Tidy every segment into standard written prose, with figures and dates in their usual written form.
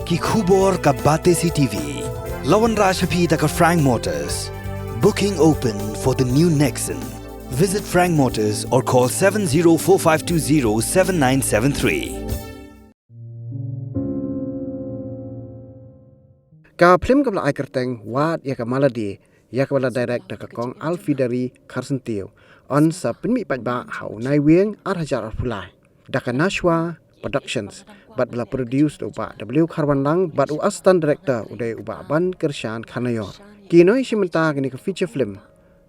ki khubor ka Bate CTV. Lawan Rashapi taka Frank Motors. Booking open for the new Nexon. Visit Frank Motors or call 7045207973. Ka film kabla ai kerteng wat ya ka maladi ya ka bala director ka kong Alfidari Karsentio on sa pinmi pajba hau nai wieng ar hajar pulai daka Nashwa Productions bat bala produce uba W Kharwan Lang bat u assistant director udai uba ban Kershan Khanayor kinoi simenta gini ka feature film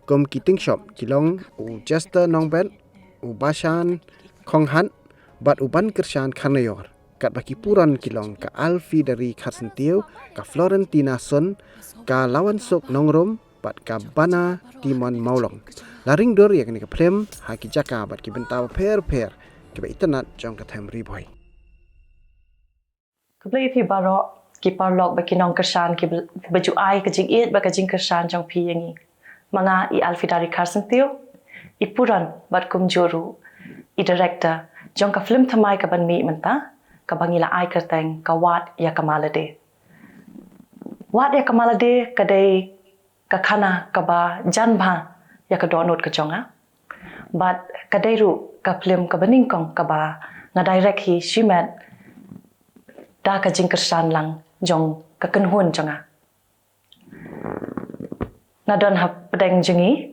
kom kiting shop kilong u Chester Nongbet u Bashan Khonghan bat u ban Kershan Khanayor kat baki puran kilong ka Alfi dari Karsentio ka Florentina Son ka lawan sok nongrom bat ka bana Timon Maulong laring dor ya kini ka prem haki jaka bat ki bentaw per ke ba internet jong ka them riboy Keblai pi baro ki parlok ba kinong Kershan ki baju ai ka jing it ba ka jing Kershan jong pi yangi manga I Alfi dari Karsentio I puran bat kum joru I director jong ka film thamai ka ban mi menta ka bangila ai kerteng ka wat ya kamalade wat ya kamalade kadai ka khana ka ba janbha ya ka donot ka jonga but kadai ru ka film ka baningkong ka ba nga direct hi shimet da ka jing Kershan lang jong ka kenhun jonga nga don ha pedeng jengi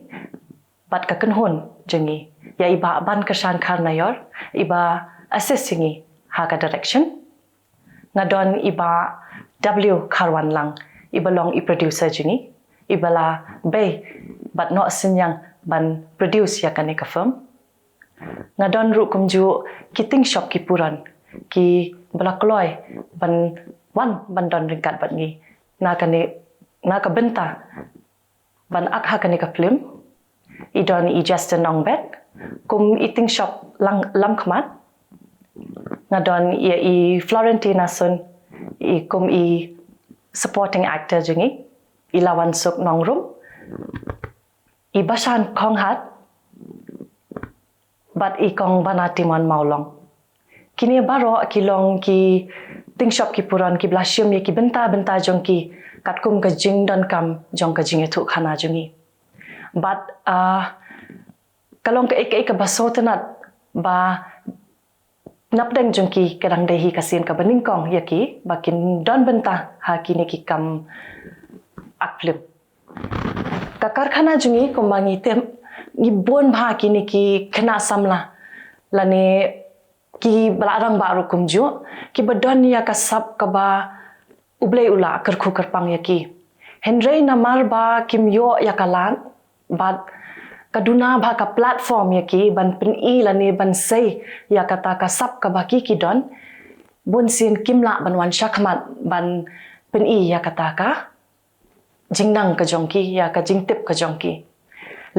bat ka kenhun jengi ya iba ban Kershan Khanayor iba assist jengi Haga direction ngadon iba W Kharwan Lang iba long I producer jingi iba la bay but not sinyang ban produce ya kane ka film ngadon ru kumju kiting shop ki puran ki bala kloy ban ban don ringkat bat ngi na ka benta ban ak ha kane ka film idon I Justin Nongbet kum eating shop lam khmat ngadon I Florentina Sun I kum I supporting actor jingi I lawan sok nongrum I Bashan Khonghat bat I kong bana Timon Maulong kini baro kilong ki ting shop ki puran ki blashim ye ki benta jong ki kat kum ka jing don kam jong ka jing thu khana jingi but kalong ka ek basotanat ba napdeng jongki kadang dehi kasin ka baningkong yaki bakin don benta ha kini ki kam akflip ka karkhana jungi kombangi tem ni bon bha kini ki khna samla lani ki balarang baru kumju ki badon ya ka sab ka ba ublei ula kerkhu kerpang yaki henrei namar ba kimyo yakalan bad kaduna bha ka platform yaki ban pin I lani ban sei ya kata ka sap ka baki ki don bun sin kimla ban wan shakmat ban pin I ya kata ka jingnang ka jongki ya ka jingtip ka jongki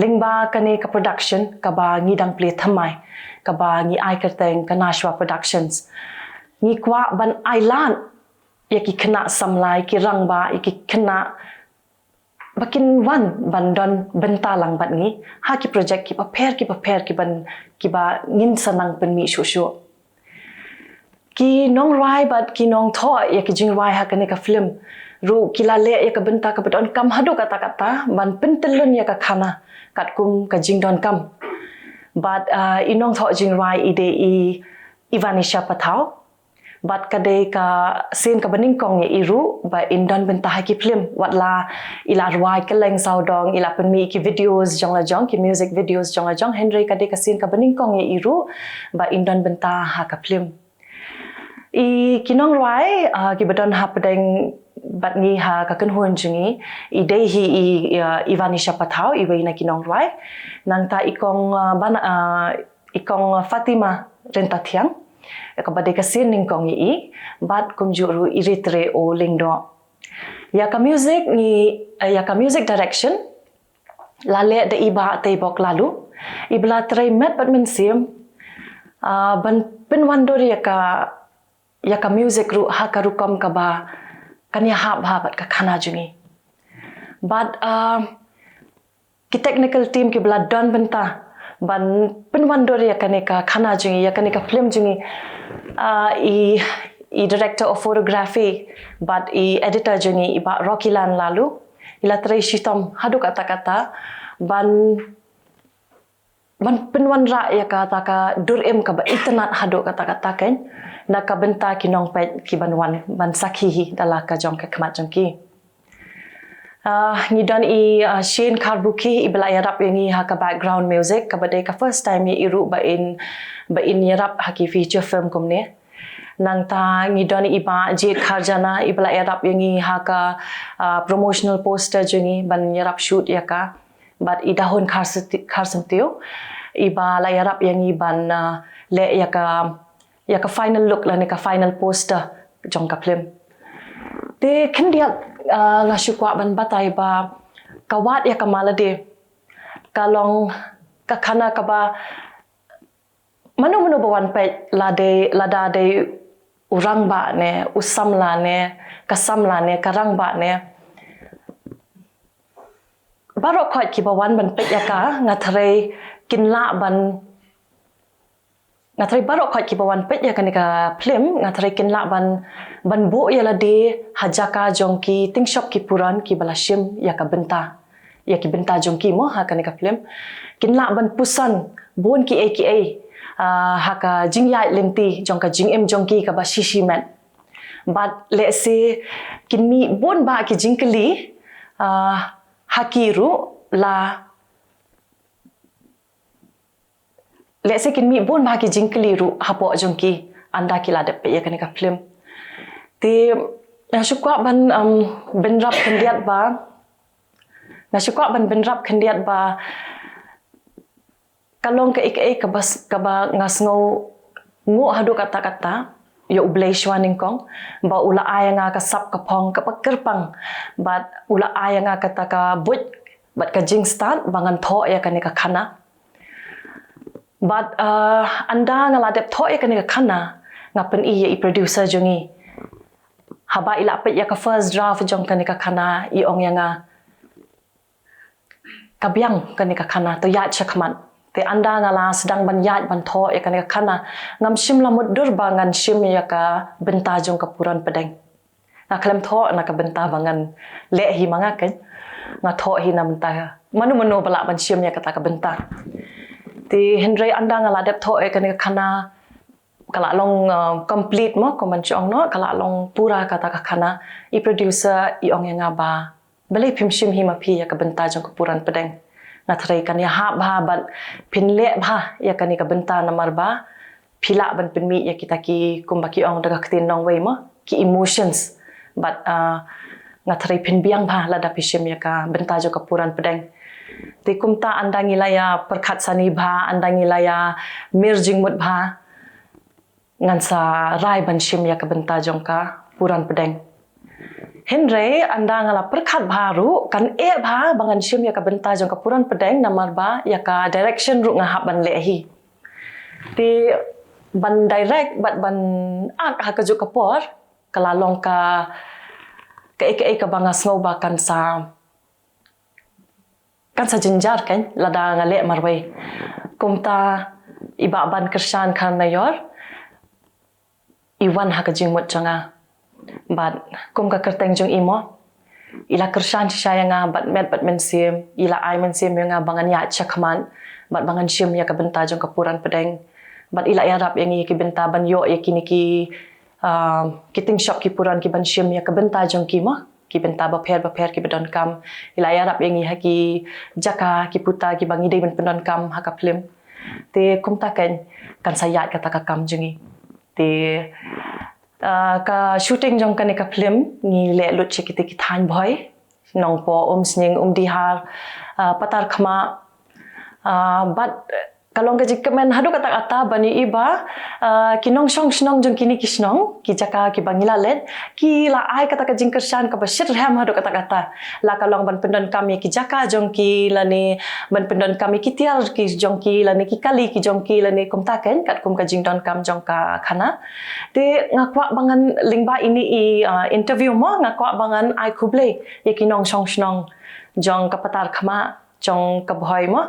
lingba kane ka production ka ba ngidang play thamai ka ba ngi ai kerteng ka Nashwa Productions ngi kwa ban island yaki kena samlai ki rangba yaki kena bakin wan bandon bentalang bat ngi ha ki project ki paper ki ban ki ba ngin sanang pen mi shu ki nong rai bat ki nong tho ya ki jing rai ha kane ka film ru kila le ya ka benta ka badon kam hadu kata ban pentelun ya ka khana kat kum ka jing don kam but inong tho jing rai ide I Ivanisha Pathau bat kadai ka sen ka baningkong ya iru ba indon bentah ki film watla ila ruai keleng saudong ila penmi ki videos jong la jong ki music videos jong la jong Henry kadai ka sen ka baningkong ya iru ba indon bentah ha ka film I kinong ruai ki badon ha pedeng bat ni ha ka kenhun jungi I dei hi Ivanisha Pathau I weina kinong ruai nang ta ikong ikong Fatima Rentathiang ka badai ka sin ningkong I bat kumjuru iritre o lingdo ya ka music direction lale de iba te bok lalu ibla trai met bat min sim ban pin wandor ya ka music ru ha ka rukom ka ba kanya ha bat ka khana jungi but ki technical team ki bla don benta ban penwandor ya kaneka khana jungi ya kaneka film jungi i director of photography but i editor jengi iba Rokilan lalu ila trai shitom hadu kata-kata ban penwan ra ya kata ka durim ka ba internet hadu kata-kata kan na ka benta kinong pe ki banwan ban sakhi dala ka jong ka kmat jong ki ngidan i Shane Karbuki ibla yarap yangi ha ka background music ka bade ka first time i iru ba in yarap ha ki feature film kumne nang ta ngidan iba Jade Kharjana ibla yarap yangi ha ka promotional poster jengi ban yarap shoot ya ka but idahon kharsentiu iba la yarap yangi ban le ya ka final look la ni ka final poster jong ka film te kendiat ngasukwa ban batai ba kawat ya kamalade kalong kakana ka ba manu bawan pe lada de urang ba ne usam la ne kasam la ne karang ba ne barok khoi ki bawan ban pe ya ka ngathare kinla ban ngathare barok khoi ki bawan pe ya ka ni ka film ngathare kinla ban bo ya la de hajaka jongki ting shop ki puran ki balashim ya ka benta jongki mo ha ka ni ka film kinla ban pusan bon ki aka ha ka jingyai lenti jongka jingem jongki ka ba shishi man but let's say kinmi bon ba ki jingkali hakiru la let's say kinmi bon ba ki jingkali ru hapo jongki anda ki la de pe ya ka ni ka film ti nasukwa ban benrap kendiat ba nasukwa ban benrap kendiat ba kalong ka ik ka bas ka ba ngasngau ngo hadu kata-kata yo ublay shwaning kong ba ula aya nga ka sap ka pong ka pagkerpang but ula aya nga kata ka but ka jing start bangan tho ya kani ka khana but anda nga ladep tho ya kani ka khana ngapen i producer jongi haba ila pet ya ka first draft jong kani ka khana i ong yang kabyang kani ka khana to ya chakman te anda ngala sedang ban yat ban tho ya kani ka khana ngam shim lamut dur bangan shim ya ka benta jong ka puran pedeng na klem tho na ka benta bangan le hi manga kan nga tho hi na benta manu bala ban shim ya ka benta te henry anda ngala dep tho ya kani ka khana kala long complete mo komen chong no kala long pura kata ka khana i producer i ong yang ba bale phim shim hi ma phi ya ka benta jong ka puran pedeng na thrai kan ya ha ba ban phin le ba ya kan ka benta namar ba phila ban pinmi ya kita ki kumbaki ong daga ktin nong wei mo ki emotions but nga thrai phin biang ba la da phishim ya ka benta jong ka puran pedeng te kumta anda ngilaya perkhat sani ba anda ngilaya mirjing mut ba ngansa rai ban shim ya ka benta jong ka puran pedeng henry anda ngala perkhat baru kan ba bangan shim ya ka benta jong ka puran pedeng namar ba ya ka direction ru ngahap ban lehi ti ban direct ban ak ha ka ju ka por kala long ka ka bangas ngau ba kan sa jenjar kan lada ngale marwai kumta iba ban kershan kan nayor iwan ha ka jingmut changa but kum ka kerteng jong imo ila kershan saya nga bat men sim ila ai men sim nga bangan ya chakman bat bangan shim ya ka benta jong ka puran pedeng bat ila yarap yang ki benta ban yo ya kini ki kiting shop ki puran ki ban shim ya ka benta jong ki mo ki benta ba pher ki bedon kam ila yarap yang ha ki jaka ki puta ki bangi dei ben pendon kam ha ka film te kum ta kan sayat kata ka kam jongi te ka shooting jong kan ka film ni le lut chekite ki than boy nong po sning dihar patar khama but kalong ka jikmen hadu kata bani iba kinong snong jong kini kisnong ki jaka ki bangila let ki la ai kata ka jingkershan ka bashir ham hadu kata la kalong ban pendon kami ki jaka jong ki lani ban pendon kami ki tial ki jong ki lani ki kali ki jong ki lani kum taken kat kum ka jingdon kam jong ka khana te ngakwa bangan lingba ini interview mo ngakwa bangan ai kuble ye kinong snong jong ka patar khama trong kabhoi mo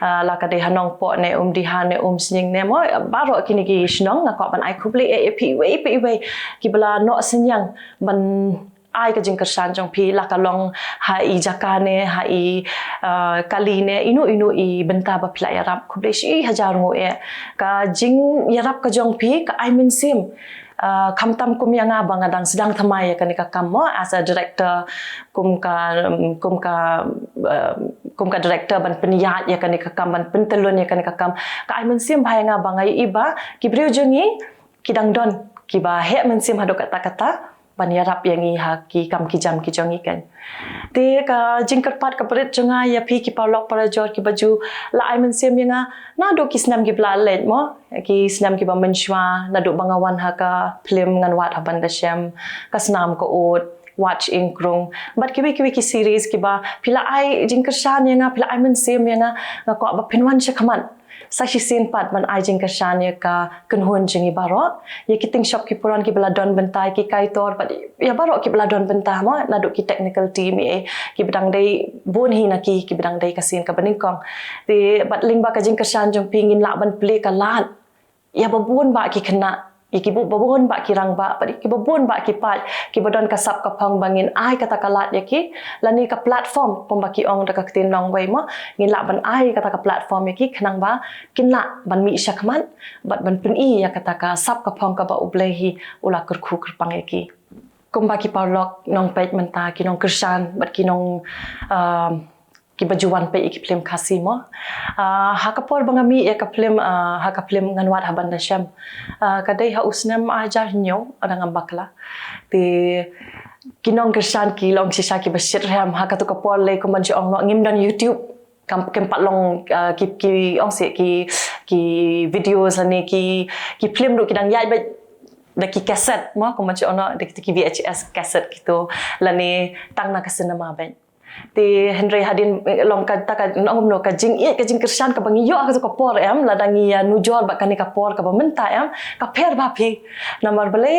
la ka de hanong po ne diha ne sing ne mo baro kini ki snong nga ko ban ai khubli pi we ki bala no sinyang ban ai ka jing kersan jong pi la ka long hai jakane hai kaline inu I benta ba pla yarap khubli shi hajar ngo ka jing yarap ka jong pi ka ai min sim kamtam kum yang abang adang sedang thamai kan ka kam mo as a director kum ka director ban peniyat ya kan ka kam ban pentelun ya kan ka kam ka ai min sim bhai nga bangai iba ki briu jongi kidang don ki ba he min sim hado kata ban yarap yang I ha ki kam ki jam ki jongi kan te ka jingkat pat ka pret jonga ya pi ki palok para jor ki baju la ai min sim yang na do ki snam ki bla let mo ki snam ki ba menshwa na do bangawan ha ka film ngan wat haban da shem ka snam ko ot watch in krung but ki series ki ba pila ai jingkar shan yang pila ai min sim yang ko ba pinwan she khaman sa shi sin pat man ai jingkar shan ya ka kunhun jingi baro ya ki ting shop ki puran ki bala don bentai ki kaitor but ya baro ki bala don bentah mo na do ki technical team ki bidang dei bon hi na ki bidang dei kasin ka baningkong ti but ling ba ka jingkar shan jong pingin la ban play ka lat ya babun ba ki kena ki babun ba ki rang ba ki babun ba ki pat ki bodon ka sap ka phang bangin ai kata kalat ya ki lani ka platform pom ba ki ong da ka tin nong wei mo ngin la ban ai kata ka platform ya ki khnang ba kin la ban mi syakman bat ban pun I ya kata ka sap ka phang ka ba ublehi ula kurku kurpang ya ki kum ba ki parlok nong page menta ki nong kersan bat ki nong ki bajuan pe ki film kasimo hakapor bangami ya ka film ngan wat haban da syam kadai ha usnam ajar nyo adang ambakla ti kinong kersan ki long sisa ki basit ram hakatu kapor le ko manju ong ngim dan YouTube kam kempat long ki ong se ki videos ani ki film do kidang yai ba daki kaset mo ko manju ono daki VHS kaset gitu lani tang na ka cinema ben ti Henry hadin long ka ta ka ngom no ka jing kersan ka bangi yo ka por ladangi ya nujol ba kani ka por ka bamenta ka per ba phi namar bale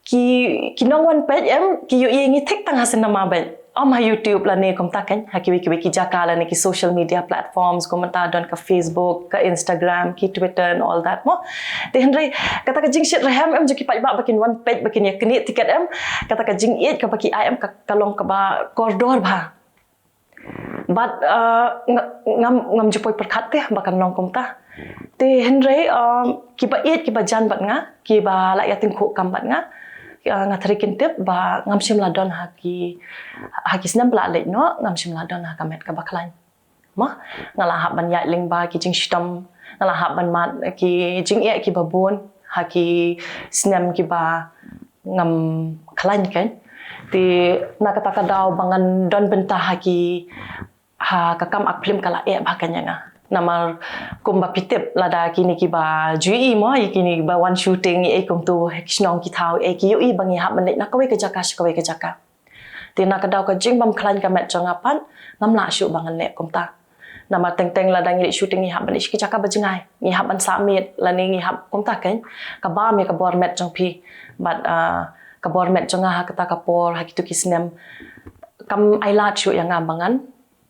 ki nong wan page ki yo ngi thik tang hasen nama ben my YouTube la ne kom ta kan ki jaka la ne ki social media platforms komenta don ka Facebook ka Instagram ki Twitter and all that mo ti Henry kata ka jing shit raham jo ki pa ba bakin one page bakin ya kini tiket kata ka jing it ka baki ka kalong ka ba koridor ba but ngam jupoi perkhat te bakan nong kom ta ti Henry ki ba jan bat nga ki ba la yatin kho kam bat nga ngatharikin tip ba ngamsim ladon haki snam pla le no ngamsim ladon ha kamet ka baklan mo ngala ban ya ling ba ki jing stom ngala ban mat ki jing ki babon haki snam ki ba ngam klan kan ti na kata ka daw bangan don bentah haki ka kam ak film kala bakanya nga namar kumba pitip lada kini ki ba jui mo kini ba one shooting kum tu kisnong ki thau ki ui bangi hab manik na kawai ka jaka ti na ka daw ka jing bam klan ka met jongapan ngam la shu bangan ne kum ta namar teng lada ngi shooting ni hab manik ki jaka ba jingai ni hab ban samit lani ngi hab kum ta kan ka ba me ka bor met jong pi but ka bor met jonga ha kata ka por ha kitu kisnem kam ai la shu yang abangan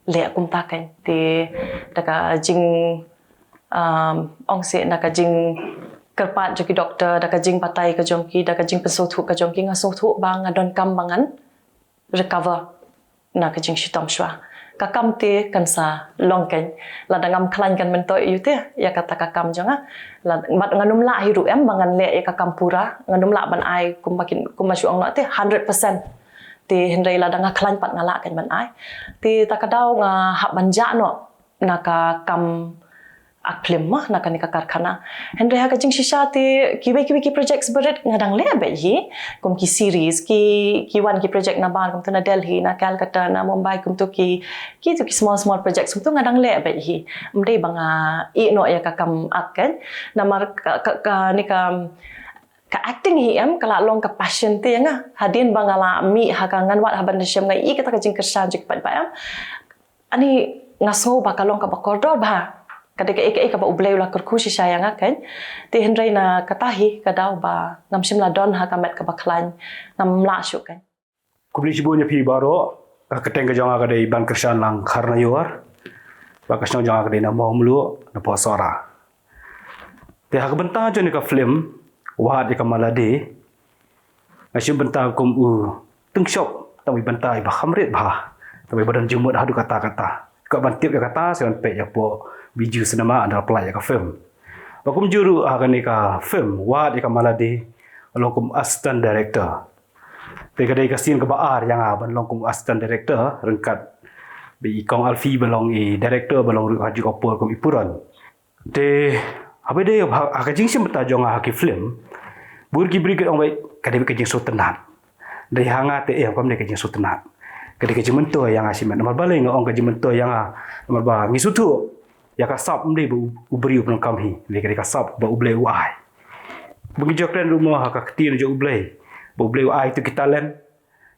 le kum ta kan ti daka jing ong se daka jing kerpat joki doktor daka jing patai ka jongki daka jing pesothu ka jongki ngasothu bang adon kam bangan recover na ka jing shitom shwa ka kam te kan sa long kan la dangam klan kan mento yu te ya kata ka kam jonga la bat nganum la hiru bangan le ya ka kam pura nganum la ban ai kum masyu ong na te 100% ti Henry la danga klan pat ngala kan ban ai ti takadaw nga hab banja no naka kam aklim mah naka ni karkhana Henry ha ka jing shisha ti ki projects berit ngadang le be hi kum ki series ki one ki project na ban kum tu na Delhi na Calcutta na Mumbai kum tu ki small projects kum tu ngadang le be hi mdei banga no ya ka kam akan namar ka ni ka acting hi kala long ka passion te nga hadin bangala mi hakangan wat haban syam ngai kata ka jing kersan jik pat ba ani ngaso ba kalong ka bakordor ba kadeka ka ba ublay la kurku si sayang kan ti Henry na katahi kadaw ba ngamsim la don ha kamet ka baklan ngam la syu kan kubli sibunya pi baro keteng ke jonga kadai ban kersan lang karna yuar. Bakas jonga kadai na mau melu na po sora. Te hak bentang jo ni ka film wahat ka malade. Asyum bentang kum teng shop tapi bentang ba khamret ba. Tapi badan jumut hadu kata-kata. Kau bantip ya kata sean pe ya po biju sinema adalah pelai ka film. Bakum juru akan ni ka film wahat ka malade. Longkum assistant director. Tegade kasian ke baar yang ban longkum assistant director rengkat bi kong alfi belong director belong haji opor kum ipuran. Te apa dia akajing sim betajong haki film. Burgi brigade ong baik kade kajing sutenan. Dari hanga te kam ne kajing sutenan. Kade kajing mento yang asimat nomor balai ngong kajing mento yang nomor ba ngisutu. Ya kasap mde bu ubri upnong kamhi. Le kade kasap ba uble uai. Begitu keren rumah hak ketir jo ublay. Ublay ai tu kita len.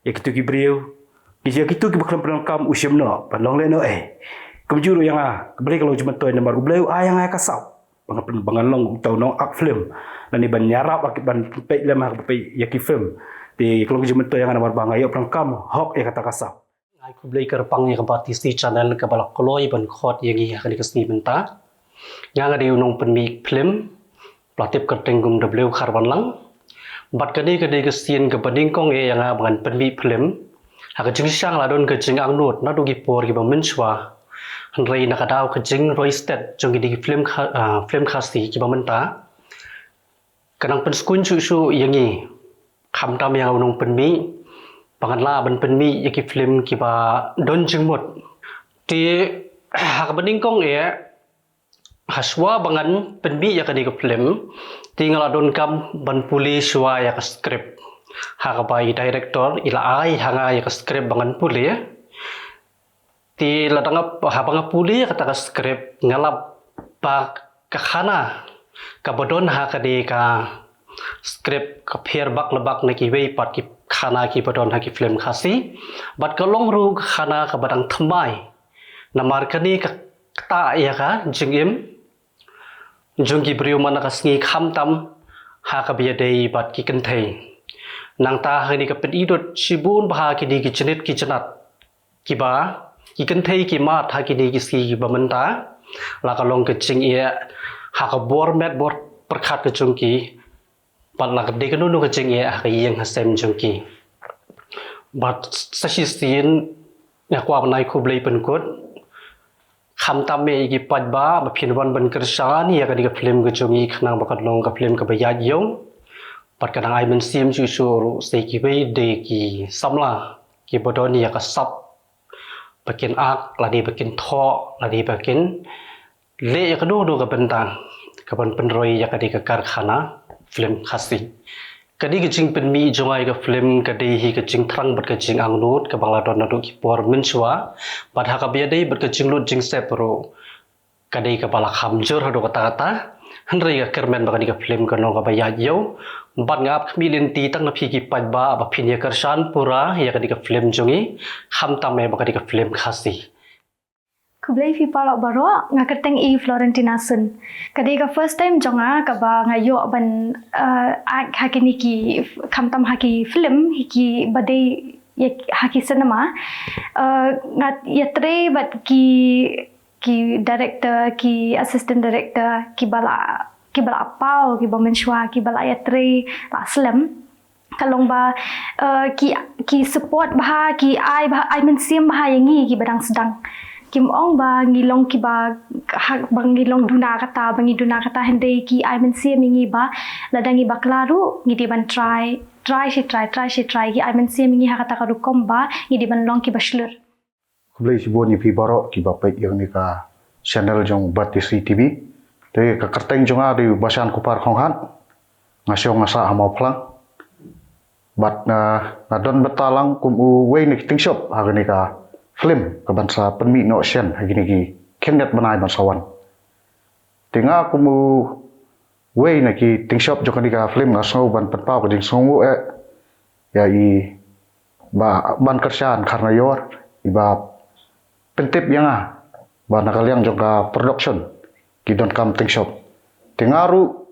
Ya kitu ki beriu. Kisah kitu ki bakal pelengkam usiam no. Pandong le no Kemjuru yang kebeli kalau cuma toy nomor ublay ai yang kasau. Bangan long tau no ak film. Dan ni ban nyarap ak ban pei lemah pei ya ki film. Di kalau cuma toy yang nomor bang ayo pelengkam hok ya kata kasau. Ai ku blay kerpang ya kebatisti channel ke balak koloi ban khot yang i akan dikasni benta. Yang ada unong penmi film. Platip kertenggum W karban lang. Bat kadi kesian ke badingkong yang abangan penbi film. Hak jing siang ladon ke jing angnut na dugi por ki bamenswa. Hanrei nakadaw ke jing roisted jong di film khasi ki bamenta. Kanang penskun su yangi khamtam yang unong penbi panganla ban penbi yaki film ki ba don jing mot. Ti hak badingkong Haswa bangan penbi ya kadi ke film tinggal adon kam ban puli shwa ya ke skrip ha bai director ila ai hanga ya ke skrip bangan puli ti ladang ha banga puli kata ke skrip ngalap pa ka khana ka bodon ha kadi ka skrip ka pher bak lebak na ki wei pat ki khana ki bodon ha ki film khasi bat ka long ru khana ka badang thamai namar kani ka ta ya ka jingim Jungki beriu mana kasngi khamtam ha kabiyadei bat ki kenthei nang ta hani ka pet idot sibun bah ki di ki jenet ki jenat ki ba ki kenthei ki mat ha ki di ki ski ki bamenta la ka long ke ching ia ha ka bor met bor perkhat ke jungki pat la ka de ka nu ke ching ia ha ka yeng ha sem jungki bat sasistin ya kwa nai ku blei pen kot Khamtam me igi padba bapinwan ban kersan ya kadi ka film ke jongi khnang bakat long ka film ka bayat yong pat kadang ai men sim su su se ki be de ki samla ki bodoni ya ka sap bakin ak ladi bakin tho ladi bakin le ya kadu do ka bentang ka ban penroi ya kadi ka karkhana film khasi kadi ke jing penmi jongai ka film kadi hi ke jing thrang bat ke jing angnut ka bangladon nadu ki por menswa bat ha ka biadei bat ke jing lut jing sepro kadi ka balak hamjur hadu kata-kata hanrei ka kermen ba kadi ka film ka no ka bayat yo bat ngap khmilin ti tang na phi ki padba ba phin ya karsan pura ya kadi ka film jongi khamtam me ba kadi ka film khasi Kublai fi palok baro ngaketeng i Florentina Sun. Kadai ka first time jonga ka ba ngayo ban hakini ki khamtam haki film hiki badai haki cinema ngat yatre bat ki director ki assistant director ki bala pau ki bamenswa ki bala yatre la slam kalong ba ki support bah ki ai men sim bah yangi ki badang sedang Kim ong ba ngilong ki ba bang ngilong duna kata hende ki I men see mingi ba ladangi ba klaru ngidi ban try ki I men see mingi hakata ka rukom ba ngidi ban long ki ba shlur Kublai si boni pi barok ki ba pek yang ni ka channel jong Batisi TV te ka kerteng jong a di basan kupar khonghan ngasio ngasa hamau plang bat na don betalang kum u wei ni ting shop ha ni ka film ke bangsa penmi no shen hagini ki kendet banai bansawan tinga kumu wei na ki ting shop jokani ka film nga so ban patpau ka ding songu ya i ba ban kersan karna yor iba pentip yang ba nakaliang joka production ki don kam ting shop tingaru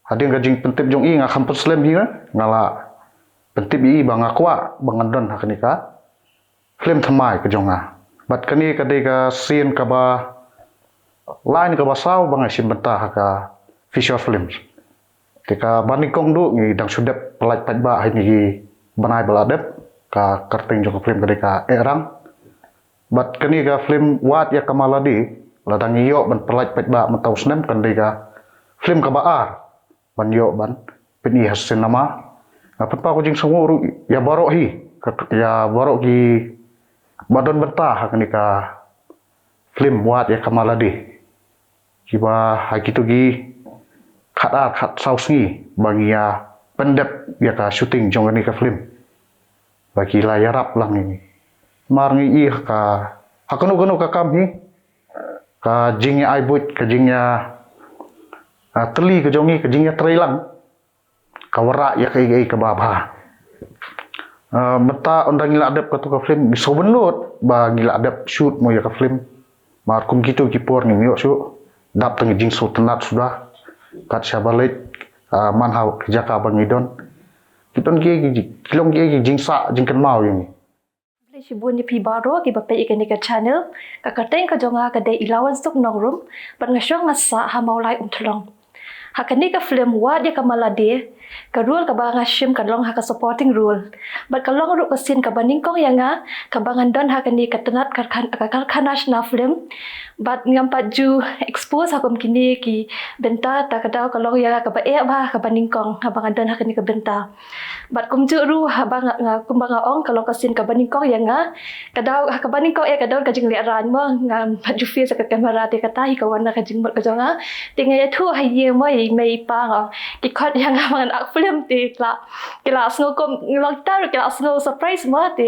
hading ka jing pentip jong i nga kampus slam hi ngala pentip i ba ngakwa bangandon hakani ka film thamai ke jonga bat kani kadega scene ka ba line ka ba saw bangai sim benta ka feature films tika bani kong du ngi dang sudep pelaj pat ba hai ni banai baladep ka karting jong film kadeka erang bat kani ka film wat ya kamaladi ladang iyo ban pelaj pat ba mentau snem kadeka film ka ba ar ban yo ban peni hasin nama apa pa ko jing sunguru ya barok hi ya barok ki badon bentah kani ka film wat ya kamaladi kiba hakitu gi khat sausi bagi ya pendep ya ka syuting jong ni ka film bagi layarap lang ini marngi i ka hakunu ka kami ka jingnya aibut ka jingnya teli ka jongi ka jingnya trailang ka wara ya ka i ka baba meta ondang ngila adep ka tu ka film biso benut ba ngila adep shoot mo ya ka film mar kum gitu kipor ni yo su dap teng jing sultanat sudah kat syabalik manhau jaka bangidon kiton kilong jing sa jing kan mau ini Shibun ni pi baro ki bape ikan ka channel ka kateng ka jonga ka de ilawan stok nongrum ban ngasong ngasa ha maulai umtlong hakani ka film wa dia ka malade ka rule ka banga shim ka long ha ka supporting role bat ka long ru ka sin ka baning kong yanga ka bangan don hakani ka tenat ka khanash na film bat ngam paju expose hakom kini ki benta ta ka daw ka long yanga ka ba e ba ka baning kong ha bangan don hakani ka benta bat kum ju ru ha banga kum banga ong ka long ka sin ka baning kong yanga ka daw ka baning kong e ka daw ka jing le ran mo ngam paju fi sa ka kamera te ka tai ka wana ka jing bot ka jonga tinga ya thu ha ye mo mai pa nga ki khot yanga mangan ak film te kila sngo kom long tar kila sngo surprise mo te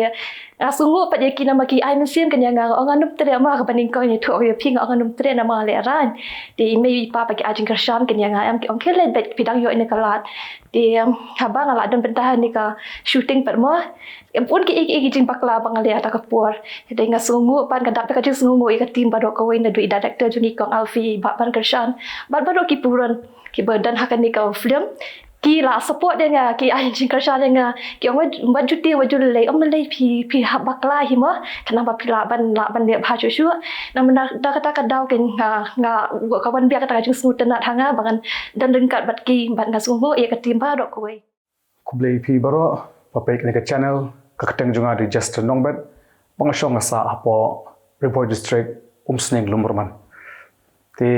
asungu pa ye kina maki ai musim kan yanga onganup tere ma ka baning kong ni thu ye ping onganup tere na ma le ran te mai pa pa ki ajing kersham kan yanga am ki ong kele bet pidang yo ne kalat te haba ngala don bentahan ni ka shooting per mo pun ki iki jing pakla bangali ata ka por te nga sungu pan ka dap ka jing sungu i ka tim baro ka win du director juni kong alfi ba ban kershan baro ki puran ki badan hakan ni ka film ki la support dia nga ki ai jing kershan dia nga ki ong ba juti wa jul le ong le pi hab bakla hi mo kana ba pila ban la ban le bha chu chu na man da kata ka daw ken nga ka ban bia kata jing sungu tenat hanga bangan dan dengkat bat ki ban nga sungu e ka tim baro ka wei kublai pi baro papek ni ka channel ka kateng jonga di just nongbet pangasong asa apo report district umsning lumurman te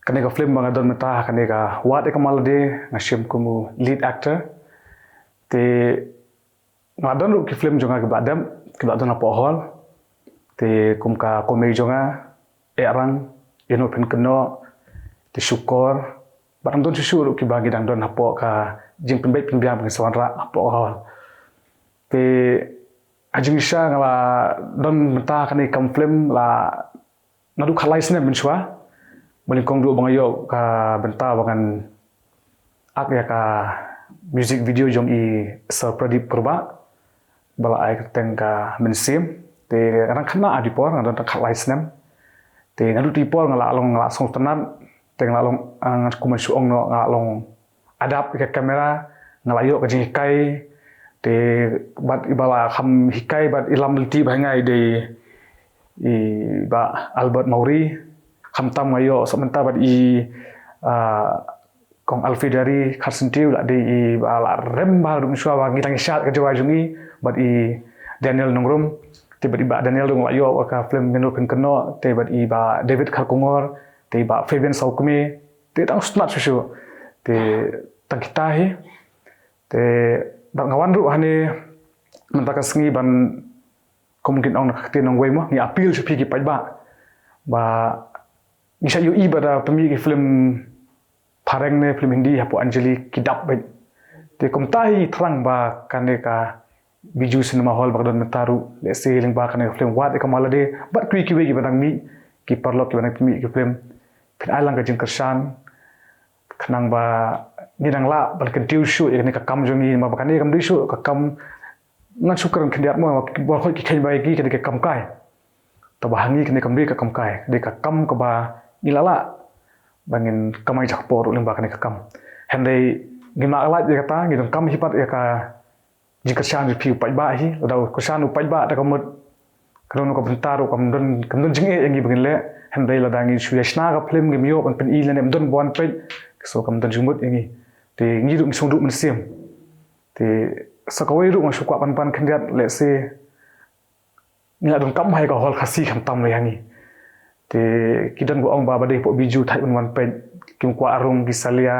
kaneka film banga don meta kaneka wat ka malade ngashim kumu lead actor te ngadon ru ki film jonga ke badam apo hall te kum ka komedi jonga erang ino pin keno te syukur barang don susu ki bagi dang don apo ka jing pin bet pin biang pin sawanra apo hall te ajing isha ngala don meta kaneka film la nadu khalai sne menshwa Melingkong dua bang ayo ka benta bangan ak ya ka music video jong i Sir Pradip Purba bala ai keteng ka mensim te kadang kena adipor ngadon tak license te ngadu tipor ngala along ngala song tenan te ngala along kuman suong no ngala along adap ke kamera ngala yo ka jing kai te bat ibala kham hikai bat ilam liti bangai de i ba Albert Mauri khamtam ngayo sementara bad i kong Alfi dari Karsentiu la di bala rembal dum suwa wangi tangi syat ka jawa jungi bad i Daniel Nongrum tiba-tiba Daniel dong layo ka film menur keno te bad i ba David Karkungor te ba Fabian Saukme te tang snat susu te tang kita hi te ba ngawan ru hane mentaka sengi ban kemungkin ong nakti nong wei mo ni appeal sepi ki ba Bisa yu ibadah pemilik film Pareng ne film Hindi hapo Anjali kidap baik. Te komtahi terang ba kaneka biju cinema hall bagdon metaru let's say ling ba kaneka film wat ka malade bat kui kiwe gi banang mi ki parlok ki banang pemilik film pin alang ka jing kersan kenang ba nidang la bal kan tiu shu ya ka kam jongi ma ba kaneka kam disu ka kam ngan sukran kendiat mo ba khoi ki khen bai ki ka kam kai tabahangi kene kam ka kam kai de ka kam ka ba nilala bangin kamai jakpor uling bakane kakam hendai gima alat ya kata ngidong kam hipat ya ka jika shan pi pai ba hi dau ko shan pai ba da kamut kalau ko bentar ko kamdon jing e ngi begin le handai la dangi suyashna ka film ge mio pen i le nem don bon pe so kamdon jumut ngi te ngi du sung du men sim te sakawai ru ma su kwa pan khandiat le se ni la dong kam hai ka hol khasi kham tam le yangi te kidan go ong ba dei po biju thai un wan pe kim kwa arung gi salia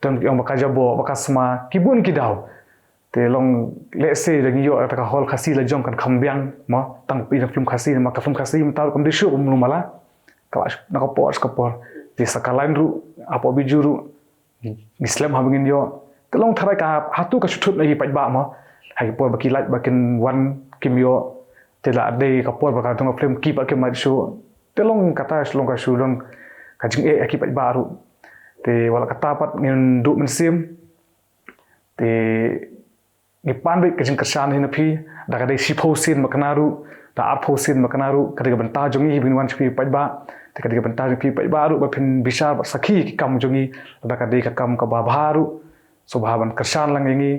dan ong bakajabo bakasma kibun kidau te long le se de ngi yo ta ka hol khasi la jong kan khambyang ma tang pi film khasi ma ka film khasi ma ta kom de shu um mala ka na ka por te sakalain ru apo biju ru Islam ha bengin yo te long tharai ka hatu ka chutut lagi pai ba ma hai por baki lat bakin wan kim yo te la de ka por ba ka tong film ki ba ke ma shu te long kata long ka shu long ka jing e ki pai ba ru te wala kata pat ngin du men sim te ni pan be ka jing kersan hin phi da ka dei si phosin makanaru da ar phosin makanaru ka de ban ta jongi bin wan chi pai ba te ka de ban ta pi pai ba ru ba phin bisar ba sakhi ki kam jongi da ka dei ka kam ka ba bharu subhaban kersan lang ngi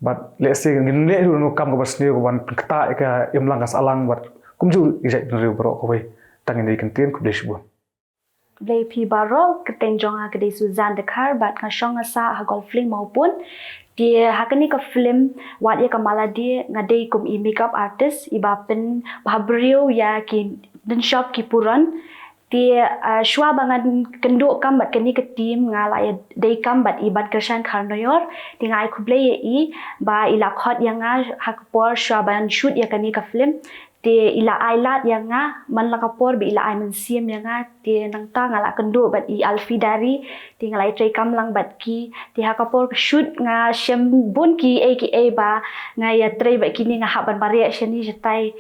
but let's say ngin le ru no kam ka basne ko ban kata ka imlang kas alang bat kumju ijai ru bro ko we tangin dei kan tien ku blish bu Blay pi baro keteng jonga kedai Suzan dekar bat ngashong asa hagol film maupun dia hakani ka film wat ya kamala dia ngadai kum i makeup artist iba pen bahabriu ya ki dan shop ki puran dia shwa bangan kenduk kam bat kani ke team ngala ya dei kam bat ibat kershan karnoyor tingai kublay i ba ila khot yang hakpor shwa ban shoot ya kani ka film te ila ailat yang man la kapor bi ila ai mensiam yang te nang ta ngala kendo bat i alfidari te ngalai trai kam lang bat ki te ha kapor shoot nga shem bun ki aka ba nga ya trai ba kini nga haban baria shani jetai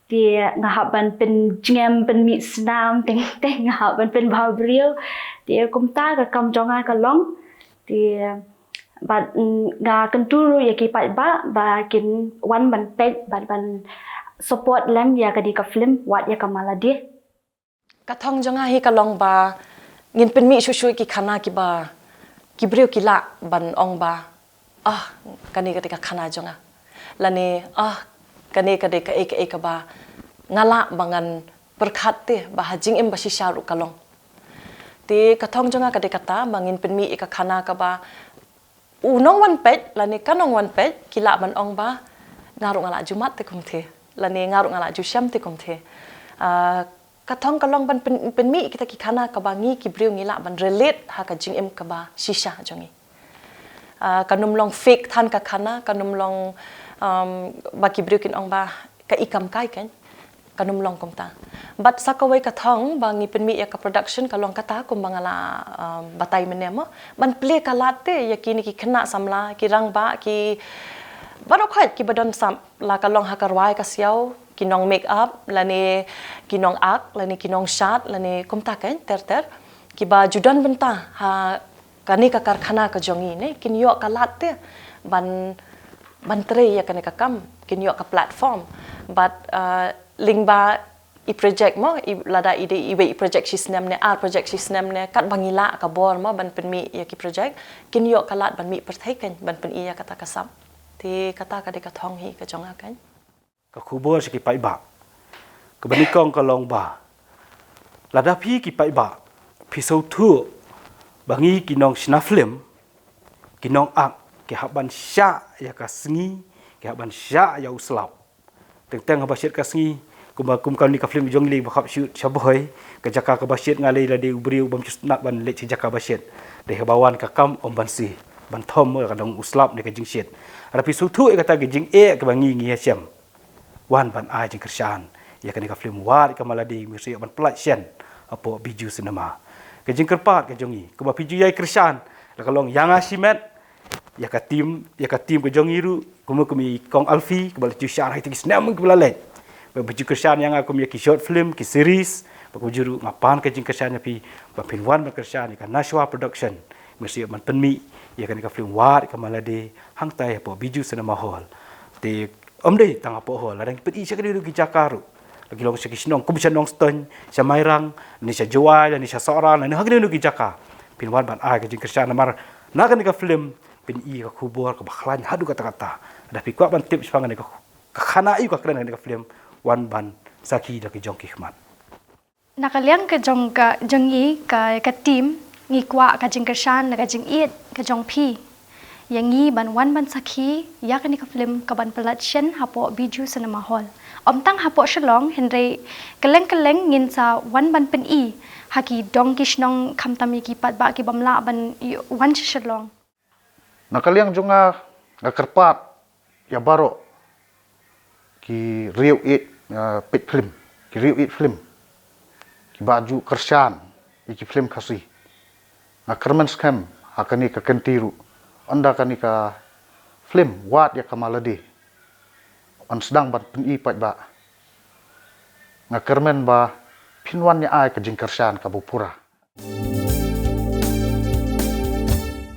te nga haban pen jingam pen mi snam teng teng nga haban pen bhabrio te kumta ka kam jonga ka long te bat nga kenturu ya ki pat ba kin wan ban pek ban support lem ya kadi ka film wat ya kamala dia Kathong jonga hi kalong ba ngin pen mi shu ki khana ki ba ki breu ki la ban ong ba kani ka khana jonga lani kani ka de ka ek ba ngala bangan berkhat te ba hajing em ba si sharu kalong te kathong jonga ka de kata bangin pen mi ka khana ka ba unong wan pet lani kanong wan pet ki la ban ong ba ngaru ngala jumat te kum the lani ngaru ngala ju syam te kum the kathong kalong ban pen mi kita ki khana ka bangi ki breu ngila ban relate ha ka jing em ka ba shisha jongi kanum long fake than ka khana kanum long ba ki breu kin ong ba ka ikam kai kan kanum long kom ta but sakawai kathong bangi pen mi ya ka production kalong kata kum bangala batai menema ban play ka late yakini ki khana samla ki rang ba ki baro khait ki badon sam la kalong ha karwai ka siao kinong make up lani kinong ak lani kinong shot lani kumta kan ter ki ba judan benta ha kani ka karkhana ka jongi ne kin yo ka latte ban tre ya kani ka kam kin yo ka platform but ling ba i project mo i lada ide i project system ne a project system ne kat bangila ka bor mo ban pen mi ya ki project kin yo ka lat ban mi perthai kan ban pen i ya kata ka sam ti kata ka de ka thong hi ka jonga kan ka khubor ki pai ba ka banikong ka long ba lada phi ki pai ba phi so thu bangi kinong sna film kinong ak ki haban sha ya ka sngi ki haban sha ya uslap teng ba syet ka sngi kum kan ni ka film jong li ba khap shoot shaboy ka jaka ka ba syet ngalai la de ubriu bam nak ban le jaka ba syet de bawan ka kam om ban si ban thom ka dong uslap ni ka jing syet ara phi so thu e ka ta ki jing e ka bangi ngi siam wan ban ai jing kersan ya kan ka film war ka maladi mesti ban plat sian apo biju cinema ka jing kerpat ka jongi ka ba biju yai kersan la kalong yang asimet ya ka tim ka jongi ru kumi kong alfi ka bal ju syar hai tingis nam ka bala ba biju kersan yang aku mi ki short film ki series ba ku juru ngapan ka jing kersan pi ba pin wan ba kersan ka Nashwa production mesti ban penmi ya kan ka film war ka maladi hang tai apo biju cinema hall ti dei tang apo hol ladang peti sekali du ki jakaru lagi long sekis nong kum nong ston sa mairang ni sa juai ni sa sora ni hagni du ki jaka pinwan ban ai ka jing kersan mar na kan ka film pin i ka kubur ka bakhlan hadu kata-kata ada pi kwa ban tip spangan ka khana i ka kren ka film wan ban saki da ki jong ki khmat Nakaliang ka jong i ka team ngi kwa ka jing kersan ka jing it ka jong pi. Yang ngi ban wan ban saki ya ka ni ka film ka ban production hapo Biju Cinema Hall. Om tang hapo shalong Henry keleng ngin sa wan ban pen i haki dong kishnong kamtami ki pat ba ki bamla ban wan shalong. Nakaliang junga ngakerpat ya baro ki riu it pit film ki riu it film ki baju kersan ki film kasih ngakermen scam hakani ka kentiru anda kani ka film wat ya kamaladi on sedang bat pen i pat ba ngakermen ba pinwan ya ai ka jing kersan ka bupura